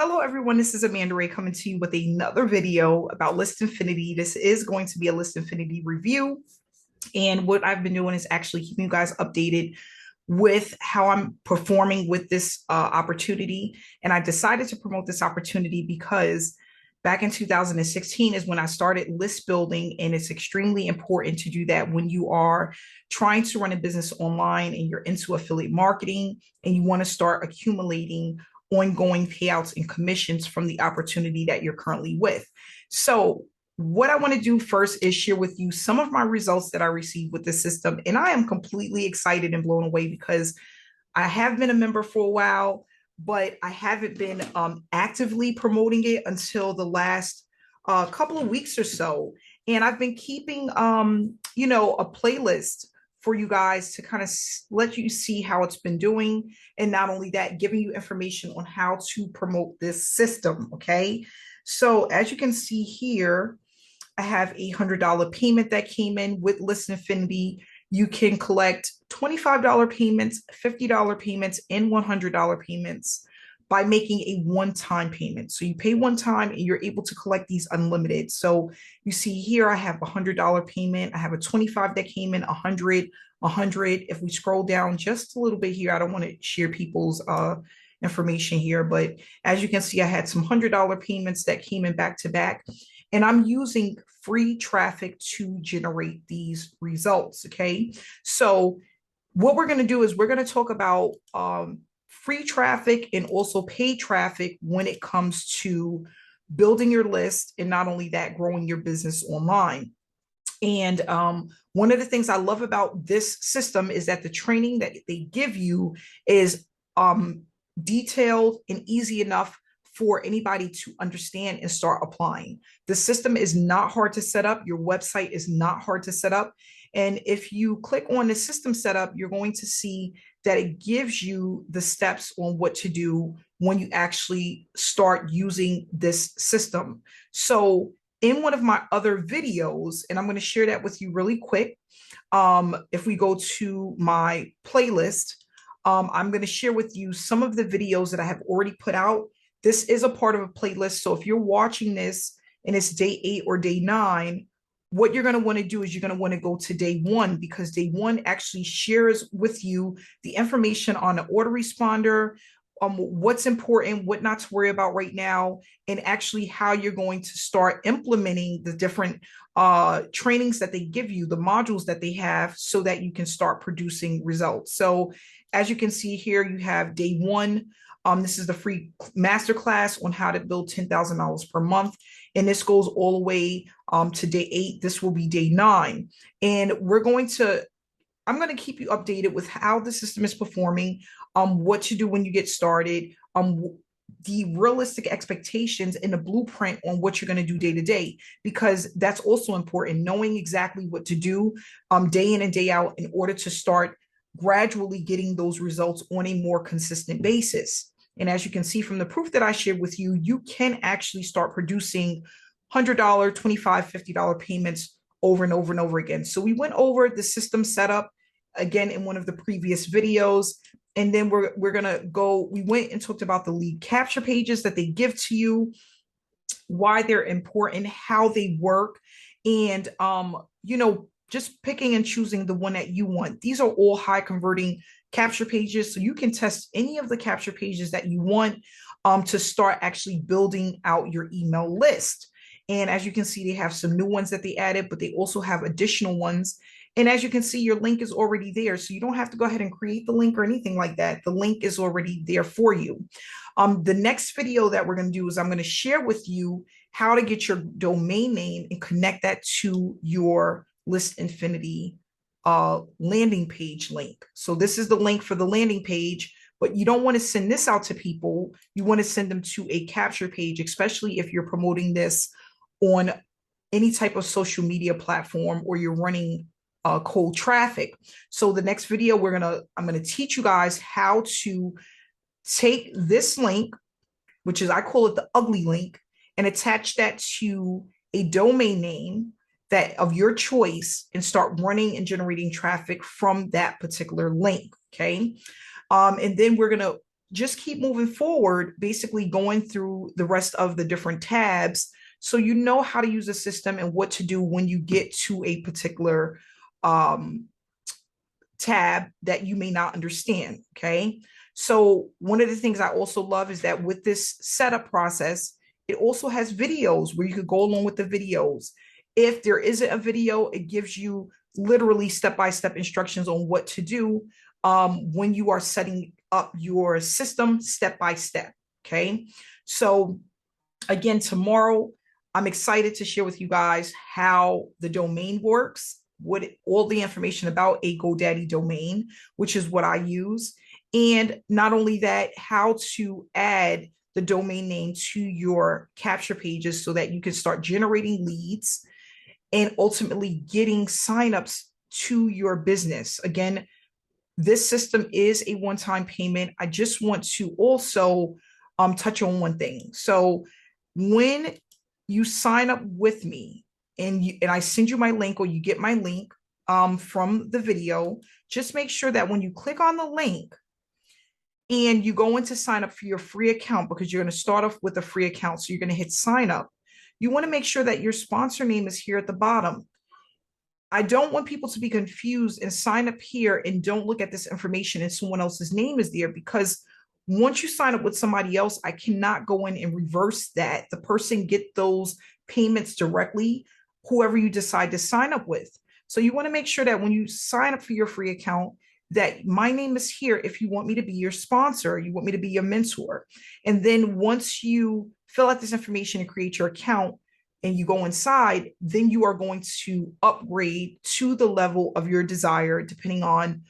Hello, everyone. This is Amanda Ray coming to you with another video about List Infinity. This is going to be a List Infinity review. And what I've been doing is actually keeping you guys updated with how I'm performing with this opportunity. And I decided to promote this opportunity because back in 2016 is when I started list building. And it's extremely important to do that when you are trying to run a business online and you're into affiliate marketing and you want to start accumulating ongoing payouts and commissions from the opportunity that you're currently with. So what I want to do first is share with you some of my results that I received with the system. And I am completely excited and blown away because I have been a member for a while, but I haven't been actively promoting it until the last couple of weeks or so. And I've been keeping, a playlist for you guys to kind of let you see how it's been doing. And not only that, giving you information on how to promote this system. Okay. So as you can see here, I have a $100 payment that came in with List Infinity. You can collect $25 payments, $50 payments, and $100 payments by making a one-time payment. So you pay one time and you're able to collect these unlimited. So you see here, I have a $100 payment. I have a 25 that came in, 100, 100. If we scroll down just a little bit here, I don't want to share people's information here, but as you can see, I had some $100 payments that came in back to back. And I'm using free traffic to generate these results. Okay. So what we're going to do is we're going to talk about free traffic and also paid traffic when it comes to building your list, and not only that, growing your business online. And one of the things I love about this system is that the training that they give you is detailed and easy enough for anybody to understand and start applying. The system is not hard to set up. Your website is not hard to set up. And if you click on the system setup, you're going to see that it gives you the steps on what to do when you actually start using this system. So in one of my other videos, and I'm going to share that with you really quick. If we go to my playlist, I'm going to share with you some of the videos that I have already put out. This is a part of a playlist. So if you're watching this and it's day 8 or day 9, what you're going to want to do is you're going to want to go to day 1, because day 1 actually shares with you the information on the autoresponder, what's important, what not to worry about right now, and actually how you're going to start implementing the different trainings that they give you, the modules that they have, so that you can start producing results. So as you can see here, you have day 1. This is the free masterclass on how to build $10,000 per month. And this goes all the way to day 8. This will be day 9. And I'm going to keep you updated with how the system is performing, what to do when you get started, the realistic expectations and the blueprint on what you're going to do day to day, because that's also important, knowing exactly what to do day in and day out in order to start gradually getting those results on a more consistent basis. And as you can see from the proof that I shared with you, you can actually start producing $100, $25, $50 payments over and over and over again. So we went over the system setup again in one of the previous videos. And then we're going to go, we went and talked about the lead capture pages that they give to you, why they're important, how they work, and, just picking and choosing the one that you want. These are all high converting capture pages. So you can test any of the capture pages that you want to start actually building out your email list. And as you can see, they have some new ones that they added, but they also have additional ones. And as you can see, your link is already there. So you don't have to go ahead and create the link or anything like that. The link is already there for you. The next video that we're going to do is I'm going to share with you how to get your domain name and connect that to your List Infinity landing page link. So this is the link for the landing page, but you don't want to send this out to people. You want to send them to a capture page, especially if you're promoting this on any type of social media platform or you're running cold traffic. So the next video, I'm going to teach you guys how to take this link, which is, I call it the ugly link, and attach that to a domain name that of your choice and start running and generating traffic from that particular link. Okay. And then we're going to just keep moving forward, basically going through the rest of the different tabs so you know how to use the system and what to do when you get to a particular um, tab that you may not understand. Okay. So one of the things I also love is that with this setup process, it also has videos where you could go along with the videos. If there isn't a video, it gives you literally step-by-step instructions on what to do when you are setting up your system step by step. Okay. So again, tomorrow, I'm excited to share with you guys how the domain works, all the information about a GoDaddy domain, which is what I use. And not only that, how to add the domain name to your capture pages so that you can start generating leads and ultimately getting signups to your business. Again, this system is a one-time payment. I just want to also touch on one thing. So when you sign up with me and I send you my link, or you get my link from the video, just make sure that when you click on the link and you go in to sign up for your free account, because you're going to start off with a free account, so you're going to hit sign up, you want to make sure that your sponsor name is here at the bottom. I don't want people to be confused and sign up here and don't look at this information and someone else's name is there, because once you sign up with somebody else, I cannot go in and reverse that. The person get those payments directly, whoever you decide to sign up with. So you want to make sure that when you sign up for your free account, that my name is here if you want me to be your sponsor, you want me to be your mentor. And then once you fill out this information and create your account and you go inside, then you are going to upgrade to the level of your desire, depending on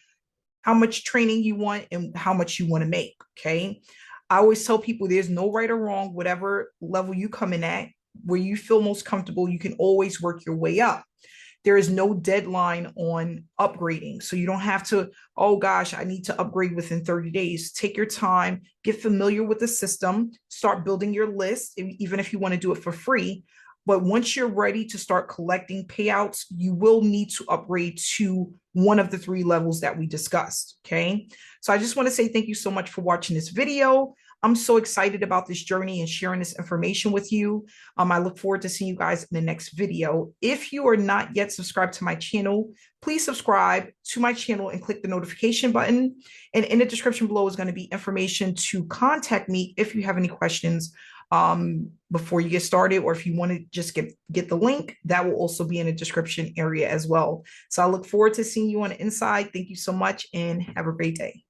how much training you want and how much you want to make. Okay. I always tell people there's no right or wrong, whatever level you come in at, where you feel most comfortable, you can always work your way up. There is no deadline on upgrading. So you don't have to, oh gosh, I need to upgrade within 30 days. Take your time, get familiar with the system, start building your list, even if you want to do it for free. But once you're ready to start collecting payouts, you will need to upgrade to one of the 3 levels that we discussed. Okay. So I just want to say thank you so much for watching this video. I'm so excited about this journey and sharing this information with you. I look forward to seeing you guys in the next video. If you are not yet subscribed to my channel, please subscribe to my channel and click the notification button. And in the description below is going to be information to contact me if you have any questions before you get started, or if you want to just get the link, that will also be in the description area as well. So I look forward to seeing you on the inside. Thank you so much and have a great day.